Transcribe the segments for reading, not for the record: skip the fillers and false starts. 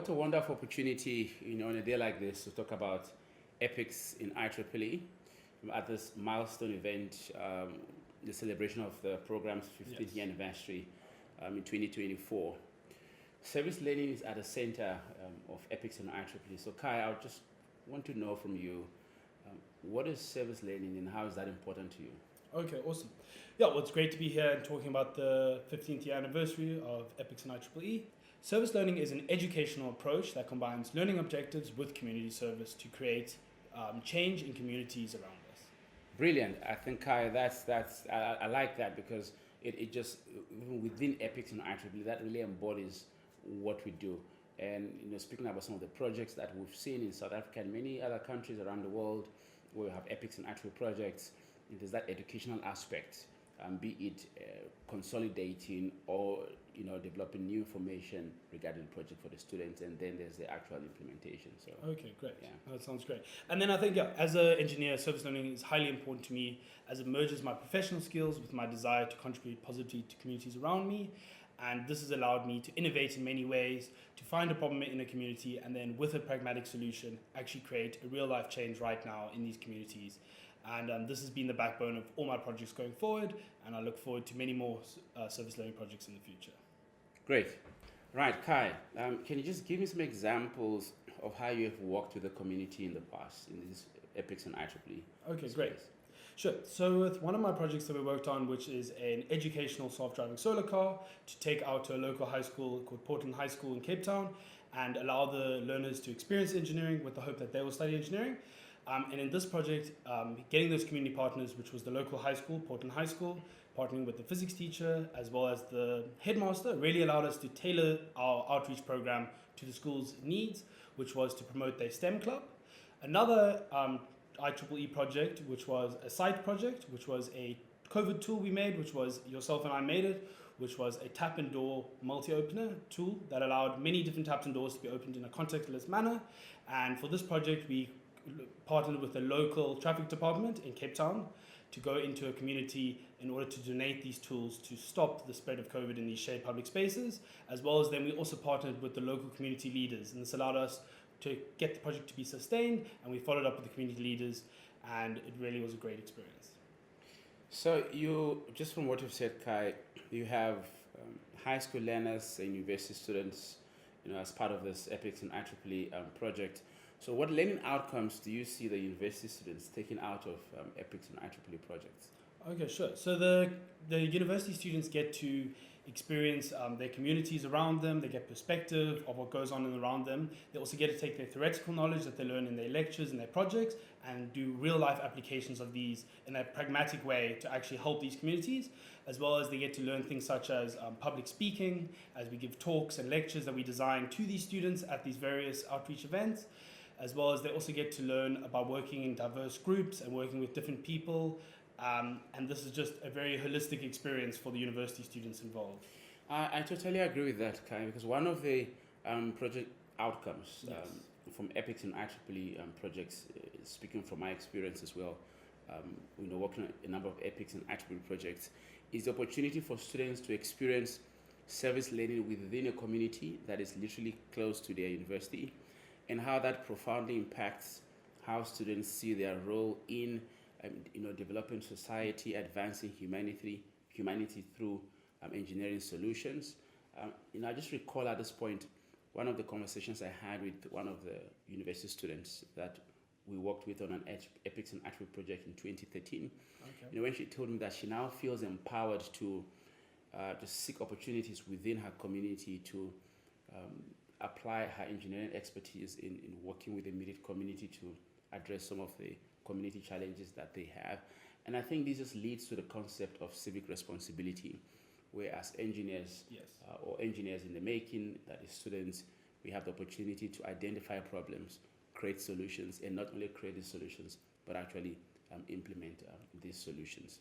what a wonderful opportunity, on a day like this to talk about EPICS in IEEE at this milestone event, the celebration of the program's 15th year anniversary in 2024. Service learning is at the center of EPICS and IEEE. So Kai, I just want to know from you, what is service learning and how is that important to you? Okay, awesome. Yeah, well, it's great to be here and talking about the 15th year anniversary of EPICS and IEEE. Service learning is an educational approach that combines learning objectives with community service to create change in communities around us. Brilliant. I think, Kai, I like that because it just, even within EPICS and IEEE, that really embodies what we do. And speaking about some of the projects that we've seen in South Africa and many other countries around the world where we have EPICS and IEEE projects, there's that educational aspect, be it consolidating or developing new information regarding the project for the students, and then there's the actual implementation. So okay, great. Yeah, that sounds great. And then I think, as an engineer, service learning is highly important to me as it merges my professional skills with my desire to contribute positively to communities around me. And this has allowed me to innovate in many ways, to find a problem in a community, and then with a pragmatic solution, actually create a real life change right now in these communities. And this has been the backbone of all my projects going forward, and I look forward to many more service learning projects in the future. Great. Right, Kai, can you just give me some examples of how you have worked with the community in the past in these EPICS and IEEE? Okay, great. Sure. So with one of my projects that we worked on, which is an educational self-driving solar car to take out to a local high school called Portland High School in Cape Town and allow the learners to experience engineering with the hope that they will study engineering. And in this project, getting those community partners, which was the local high school, Portland High School, partnering with the physics teacher as well as the headmaster, really allowed us to tailor our outreach program to the school's needs, which was to promote their STEM club. Another IEEE project, which was a site project, which was a COVID tool we made, which was yourself and I made it, which was a tap and door multi-opener tool that allowed many different taps and doors to be opened in a contactless manner. And for this project, we partnered with the local traffic department in Cape Town to go into a community in order to donate these tools to stop the spread of COVID in these shared public spaces, as well as then we also partnered with the local community leaders, and this allowed us to get the project to be sustained, and we followed up with the community leaders, and it really was a great experience. So you, just from what you've said, Kai, you have high school learners and university students, as part of this EPICS and IEEE project. So what learning outcomes do you see the university students taking out of EPICS and IEEE projects? Okay, sure. So the university students get to experience their communities around them. They get perspective of what goes on and around them. They also get to take their theoretical knowledge that they learn in their lectures and their projects and do real life applications of these in a pragmatic way to actually help these communities, as well as they get to learn things such as public speaking, as we give talks and lectures that we design to these students at these various outreach events, as well as they also get to learn about working in diverse groups and working with different people. And this is just a very holistic experience for the university students involved. I totally agree with that, Kai, because one of the project outcomes from EPICS and IEEE projects, speaking from my experience as well, working on a number of EPICS and IEEE projects, is the opportunity for students to experience service learning within a community that is literally close to their university, and how that profoundly impacts how students see their role in developing society, advancing humanity through engineering solutions. I just recall at this point one of the conversations I had with one of the university students that we worked with on an EPICS and IEEE project in 2013. Okay. When she told me that she now feels empowered to seek opportunities within her community to apply her engineering expertise in working with the immediate community to address some of the community challenges that they have. And I think this just leads to the concept of civic responsibility, where as engineers or engineers in the making, that is students, we have the opportunity to identify problems, create solutions, and not only create these solutions, but actually implement these solutions.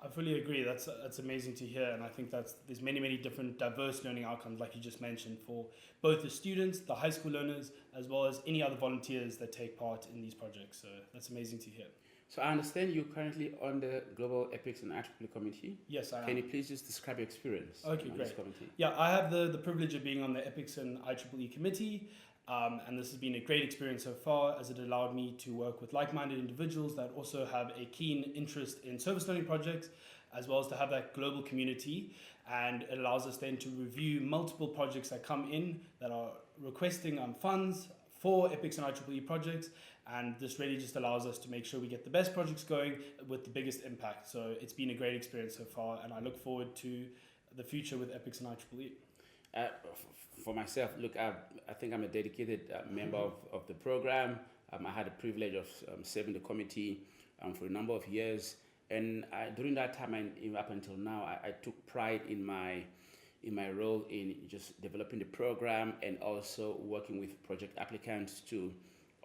I fully agree. That's amazing to hear, and I think there's many different diverse learning outcomes, like you just mentioned, for both the students, the high school learners, as well as any other volunteers that take part in these projects. So that's amazing to hear. So I understand you're currently on the Global EPICS and IEEE Committee. Yes, I am. Can you please just describe your experience Okay, on great. this committee? Yeah, I have the privilege of being on the EPICS and IEEE committee, and this has been a great experience so far, as it allowed me to work with like-minded individuals that also have a keen interest in service learning projects, as well as to have that global community. And it allows us then to review multiple projects that come in that are requesting funds for EPICS and IEEE projects. And this really just allows us to make sure we get the best projects going with the biggest impact. So it's been a great experience so far, and I look forward to the future with EPICS and IEEE. For myself, look, I think I'm a dedicated member of the program. I had the privilege of serving the committee for a number of years. And during that time and even up until now, I took pride in my role in just developing the program and also working with project applicants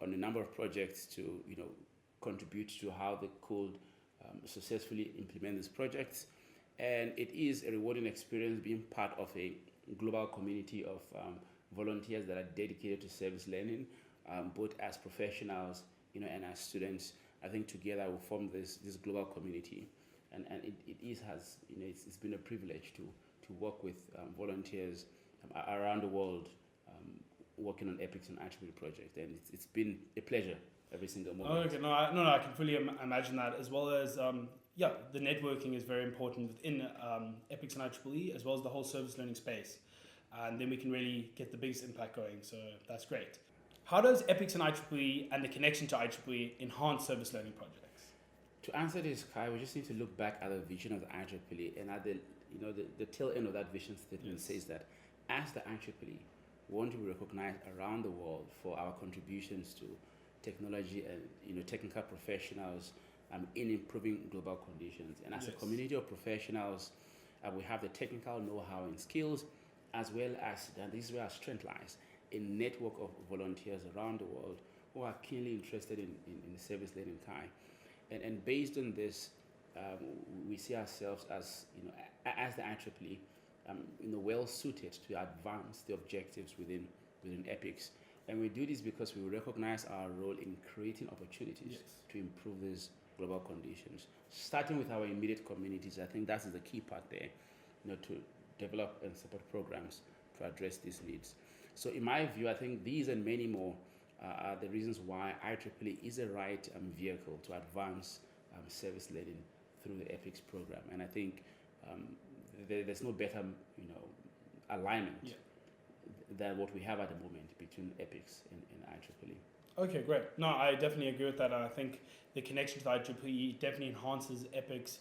on a number of projects to contribute to how they could successfully implement these projects. And it is a rewarding experience being part of a global community of volunteers that are dedicated to service learning, both as professionals and as students. I think together we form this global community, and it's been a privilege to work with volunteers around the world working on EPICS and IEEE projects, and it's been a pleasure every single moment. Okay, no, I can fully imagine that, as well as the networking is very important within EPICS and IEEE, as well as the whole service learning space, and then we can really get the biggest impact going. So that's great. How does EPICS and IEEE and the connection to IEEE enhance service learning projects? To answer this, Kai, we just need to look back at the vision of the IEEE, and at the tail end of that vision statement says that as the IEEE, we want to be recognized around the world for our contributions to technology and technical professionals in improving global conditions. And as a community of professionals, we have the technical know-how and skills, as well as, and this is where our strength lies, a network of volunteers around the world who are keenly interested in the service learning Kai. And based on this, we see ourselves as the IEEE, well suited to advance the objectives within EPICS. And we do this because we recognize our role in creating opportunities to improve these global conditions. Starting with our immediate communities, I think that is the key part there, to develop and support programs to address these needs. So in my view, I think these and many more are the reasons why IEEE is a right vehicle to advance service learning through the EPICS program. And I think there's no better alignment than what we have at the moment between EPICS and IEEE. Okay, great. No, I definitely agree with that, and I think the connection to the IEEE definitely enhances EPICS'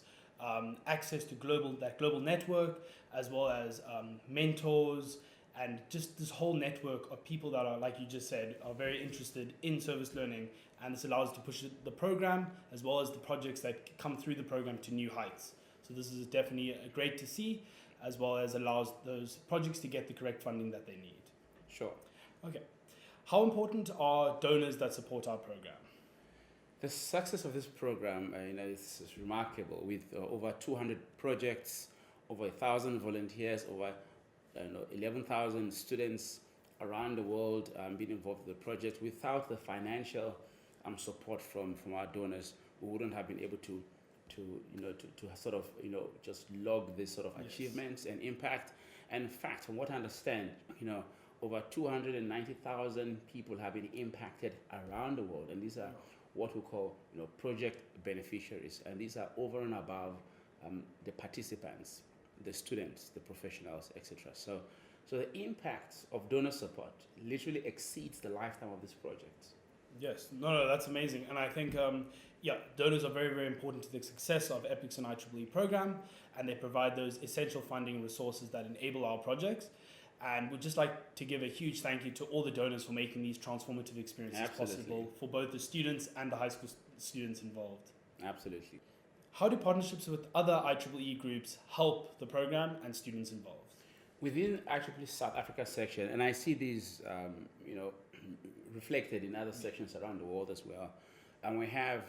access to global network, as well as mentors, and just this whole network of people that are, like you just said, are very interested in service learning, and this allows us to push the program as well as the projects that come through the program to new heights. So this is definitely great to see, as well as allows those projects to get the correct funding that they need. Sure. Okay. How important are donors that support our program? The success of this program is remarkable, with over 200 projects, over 1,000 volunteers, over 11,000 students around the world being involved with the project. Without the financial support from our donors, we wouldn't have been able to sort of just log this sort of achievements and impact. And in fact, from what I understand, over 290,000 people have been impacted around the world, and these are what we call project beneficiaries, and these are over and above the participants, the students, the professionals, etc. So the impact of donor support literally exceeds the lifetime of this project. Yes, no, that's amazing. And I think, donors are very, very important to the success of EPICS and IEEE program, and they provide those essential funding resources that enable our projects. And we'd just like to give a huge thank you to all the donors for making these transformative experiences possible for both the students and the high school students involved. Absolutely. How do partnerships with other IEEE groups help the program and students involved? Within IEEE South Africa section, and I see these reflected in other sections around the world as well, and we have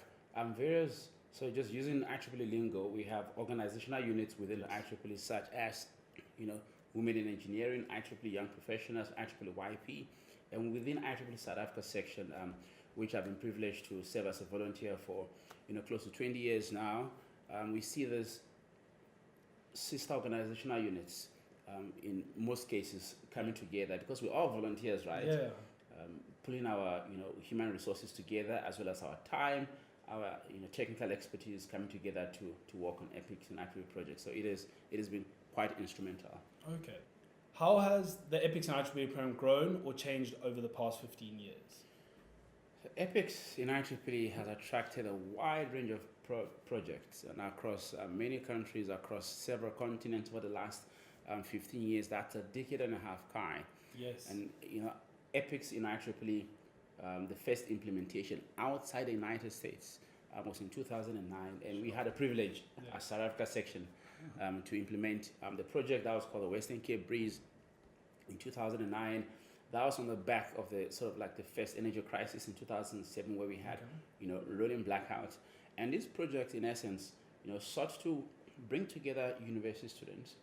various, so just using IEEE lingo, we have organizational units within the IEEE such as Women in Engineering, IEEE Young Professionals, IEEE YP, and within IEEE South Africa section, which I've been privileged to serve as a volunteer for, close to 20 years now. We see this sister organizational units in most cases coming together because we're all volunteers, right? Yeah. Pulling our human resources together as well as our time, our technical expertise coming together to work on EPICS and IEEE projects. So it has been quite instrumental. Okay. How has the EPICS and IEEE program grown or changed over the past 15 years? EPICS in IEEE has attracted a wide range of projects and across many countries, across several continents over the last 15 years. That's a decade and a half, Kai. Yes. And EPICS in IEEE, the first implementation outside the United States was in 2009, and we had a privilege as South Africa section to implement the project that was called the Western Cape Breeze in 2009. That was on the back of the sort of like the first energy crisis in 2007, where we had rolling blackouts. And this project, in essence, sought to bring together university students,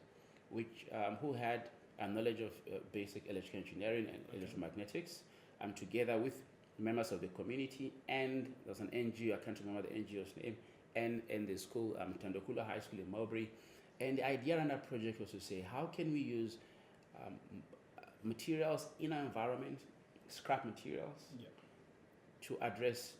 which who had a knowledge of basic electrical engineering and electromagnetics, together with members of the community, and there's an NGO, I can't remember the NGO's name, and the school, Tandokula High School in Mulberry. And the idea on that project was to say, how can we use materials in our environment, scrap materials, to address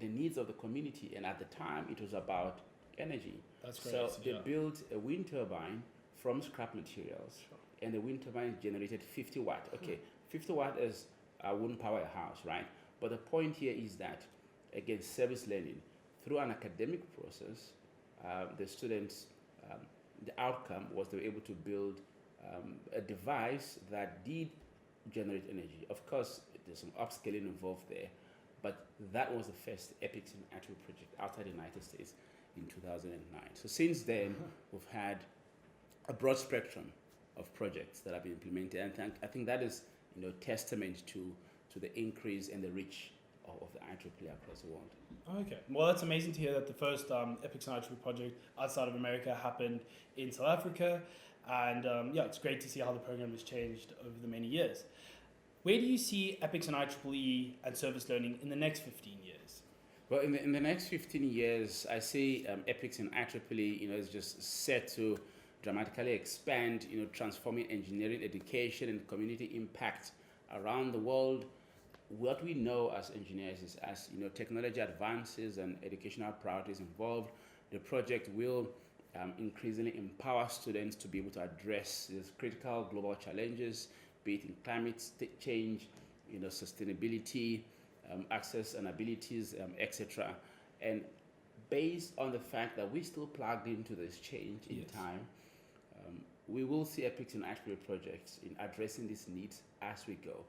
the needs of the community? And at the time, it was about energy. That's great. So they built a wind turbine from scrap materials, and the wind turbine generated 50 watt. Okay, 50 watt is wouldn't power a house, right? But the point here is that, again, service learning through an academic process, the students, the outcome was they were able to build a device that did generate energy. Of course, there's some upscaling involved there, but that was the first EPICS and IEEE project outside the United States in 2009. So since then, we've had a broad spectrum of projects that have been implemented, and I think that is testament to the increase and the reach of the IEEE across the world. Okay, well, that's amazing to hear that the first EPICS and IEEE project outside of America happened in South Africa, and it's great to see how the program has changed over the many years. Where do you see EPICS and IEEE and service learning in the next 15 years? Well, in the next 15 years, I see EPICS and IEEE, is just set to dramatically expand, transforming engineering education and community impact around the world. What we know as engineers is, as technology advances and educational priorities evolve, the project will increasingly empower students to be able to address these critical global challenges, be it in climate change, sustainability, access and abilities, etc. And based on the fact that we're still plugged into this change in time, we will see EPICS and IEEE projects in addressing these needs as we go.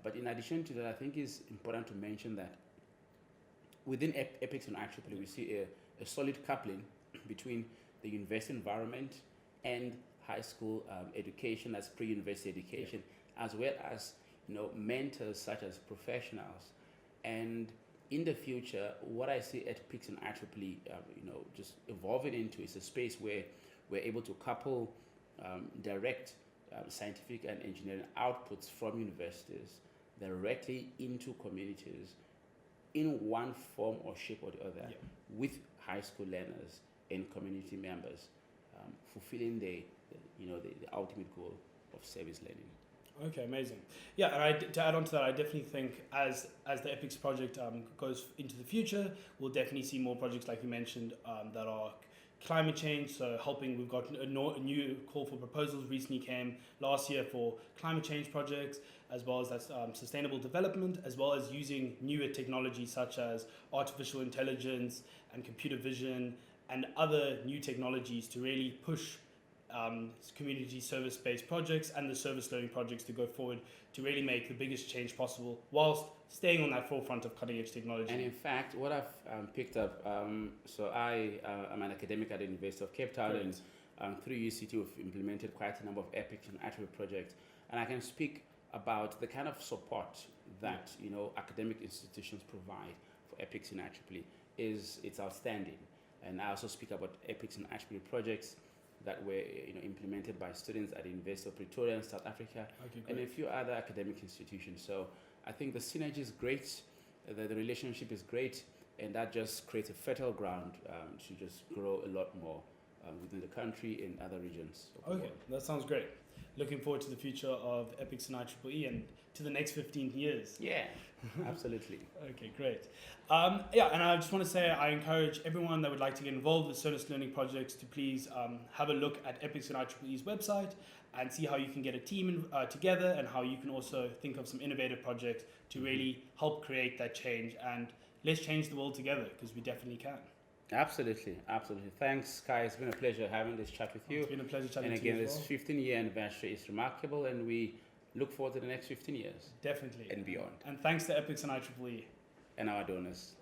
But in addition to that, I think it's important to mention that within EPICS and IEEE, we see a solid coupling between the university environment and high school education, as pre-university education, as well as mentors such as professionals. And in the future, what I see at EPICS and IEEE, just evolving into is a space where we're able to couple direct scientific and engineering outputs from universities directly into communities in one form or shape or the other, with high school learners and community members, fulfilling the ultimate goal of service learning. Okay, amazing. Yeah, and to add on to that, I definitely think as the EPICS project goes into the future, we'll definitely see more projects like you mentioned that are climate change, so helping. We've got a new call for proposals recently came last year for climate change projects, as well as that's sustainable development, as well as using newer technologies such as artificial intelligence and computer vision and other new technologies to really push community service-based projects and the service learning projects to go forward to really make the biggest change possible whilst staying on that forefront of cutting-edge technology. And in fact, what I've picked up, so I am an academic at the University of Cape Town, and through UCT we've implemented quite a number of EPICS and IEEE projects, and I can speak about the kind of support that academic institutions provide for EPICS and IEEE it's outstanding. And I also speak about EPICS and IEEE projects that were implemented by students at the University of Pretoria in South Africa, and a few other academic institutions. So I think the synergy is great. the relationship is great, and that just creates a fertile ground to just grow a lot more within the country and other regions of the Okay, world. that sounds great. Looking forward to the future of EPICS and IEEE and to the next 15 years. Yeah, absolutely. Okay, great. And I just want to say I encourage everyone that would like to get involved with SOLIS learning projects to please have a look at EPICS and IEEE's website and see how you can get a team together, and how you can also think of some innovative projects to really help create that change, and let's change the world together, because we definitely can. Absolutely, absolutely. Thanks, Kai. It's been a pleasure having this chat with you. It's been a pleasure chatting And to you again, as this well. 15-year anniversary is remarkable, and we look forward to the next 15 years. Definitely. And beyond. And thanks to EPICS and IEEE. And our donors.